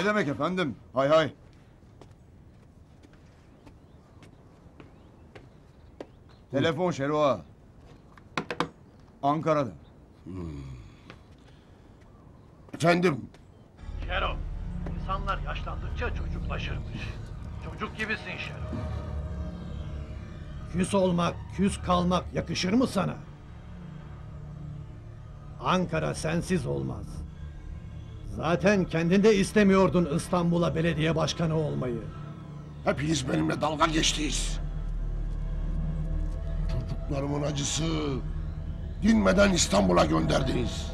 Ne demek efendim? Hay hay. Telefon Şero Ağa. Ankara'da. Efendim? Şero, insanlar yaşlandıkça çocuklaşırmış. Çocuk gibisin Şero. Küs olmak, küs kalmak yakışır mı sana? Ankara sensiz olmaz. Zaten kendin de istemiyordun İstanbul'a belediye başkanı olmayı. Hepiniz benimle dalga geçtiniz. Çocuklarımın acısı dinmeden İstanbul'a gönderdiniz.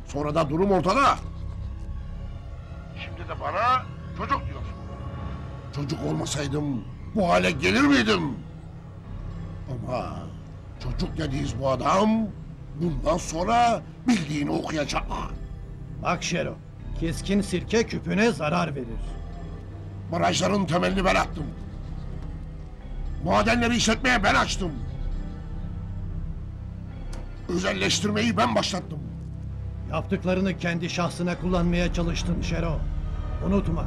Sonra da durum ortada. Şimdi de bana çocuk diyorsun. Çocuk olmasaydım bu hale gelir miydim? Ama çocuk dediğiniz bu adam bundan sonra bildiğini okuyacak. Bak Şero, keskin sirke küpüne zarar verir. Barajların temelini ben attım. Madenleri işletmeye ben açtım. Özelleştirmeyi ben başlattım. Yaptıklarını kendi şahsına kullanmaya çalıştın Şero. Unutma.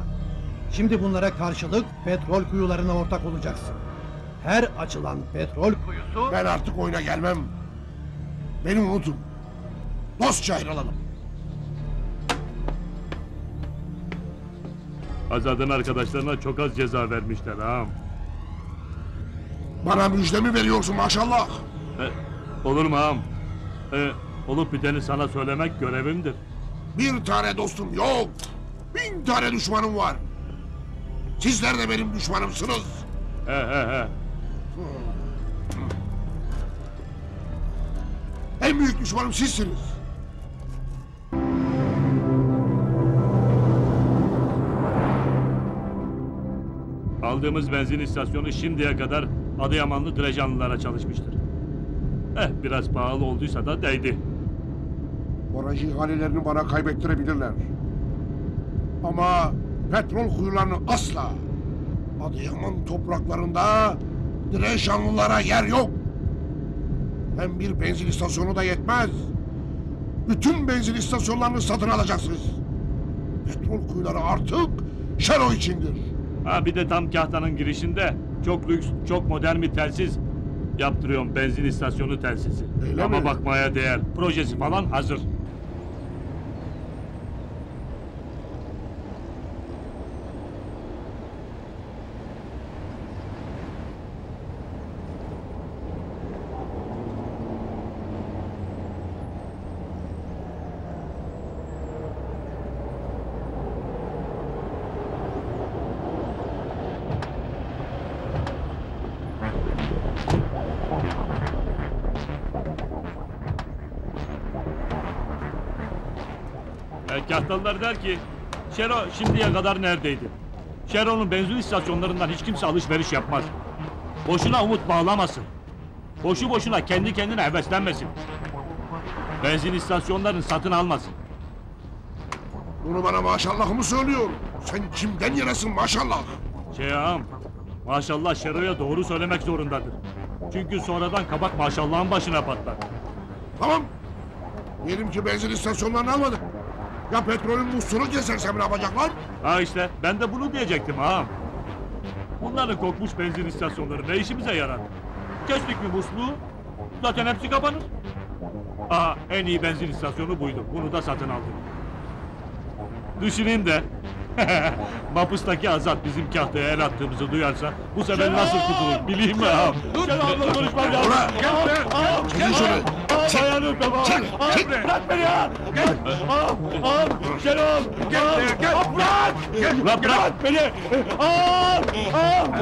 Şimdi bunlara karşılık petrol kuyularına ortak olacaksın. Her açılan petrol kuyusu... Ben artık oyuna gelmem. Beni unutun. Dostça ayrılalım. Azad'ın arkadaşlarına çok az ceza vermişler ağam. Bana müjde mi veriyorsun maşallah? Olur mu ağam? Olup biteni sana söylemek görevimdir. Bir tane dostum yok. 1000 tane düşmanım var. Sizler de benim düşmanımsınız. He. En büyük düşmanım sizsiniz. Aldığımız benzin istasyonu şimdiye kadar Adıyamanlı Direcanlılara çalışmıştır. Biraz pahalı olduysa da değdi. Baraj ihalelerini bana kaybettirebilirler. Ama petrol kuyularını asla. Adıyaman topraklarında Direcanlılara yer yok. Hem bir benzin istasyonu da yetmez. Bütün benzin istasyonlarını satın alacaksınız. Petrol kuyuları artık Şero içindir. Bir de tam Kahta'nın girişinde çok lüks, çok modern bir telsiz yaptırıyorum, benzin istasyonu telsizi. Öyle Ama mi? bakmaya değer. Projesi falan hazır. Kahtalılar der ki, Şero şimdiye kadar neredeydi? Şero'nun benzin istasyonlarından hiç kimse alışveriş yapmaz. Boşuna umut bağlamasın. Boşu boşuna kendi kendine heveslenmesin. Benzin istasyonlarını satın almasın. Bunu bana maşallah mı söylüyor? Sen kimden yenesin maşallah? Ağam, maşallah Şero'ya doğru söylemek zorundadır. Çünkü sonradan kabak maşallahın başına patlar. Tamam. Diyelim ki benzin istasyonlarını almadık. Ya petrolün musluğunu kesersem ne yapacaklar? İşte ben de bunu diyecektim ağam. Bunların kokmuş benzin istasyonları ne işimize yarar? Kestik mi musluğu? Zaten hepsi kapanır. En iyi benzin istasyonu buydu. Bunu da satın aldım. Düşüneyim de Mapus'taki Azat bizim Kahta'ya el attığımızı duyarsa bu sefer nasıl kurtulur bileyim mi ağam? Şenol'la konuşmam lazım. Ulan! Çekil şunu! Ayağını öpem ağam. Çek! Bırak beni ya! Ağam! Şenol! Bırak! Bırak beni!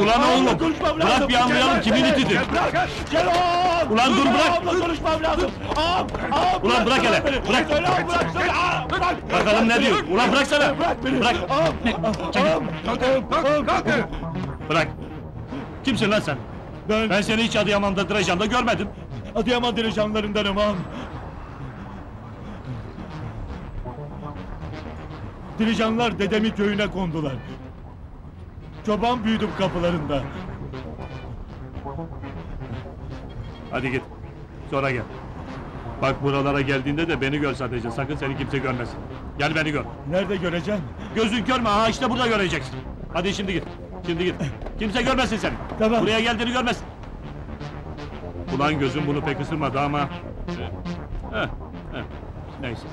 Ulan oğlum! Bırak bir anlayalım kimin itidir! Şenol! Ulan dur bırak! Konuşmam lazım! Ulan bırak hele! Bırak! Bakalım ne diyor? Ulan bıraksana! Bırak! Bırak! Kimsin lan sen? Ben seni hiç Adıyaman'da Direcan'da görmedim. Adıyaman Direcanlarındanım ağam. Diricanlar dedemin köyüne kondular. Çoban büyüdüm kapılarında. Hadi git. Sonra gel. Bak buralara geldiğinde de beni gör sadece. Sakın seni kimse görmesin. Gel beni gör. Nerede göreceğim? Gözün kör mü? Aha işte burada göreceksin. Hadi şimdi git. Şimdi git. Kimse görmesin seni. Tamam. Buraya geldiğini görmesin. Ulan gözüm bunu pek ısırmadı ama... Neyse.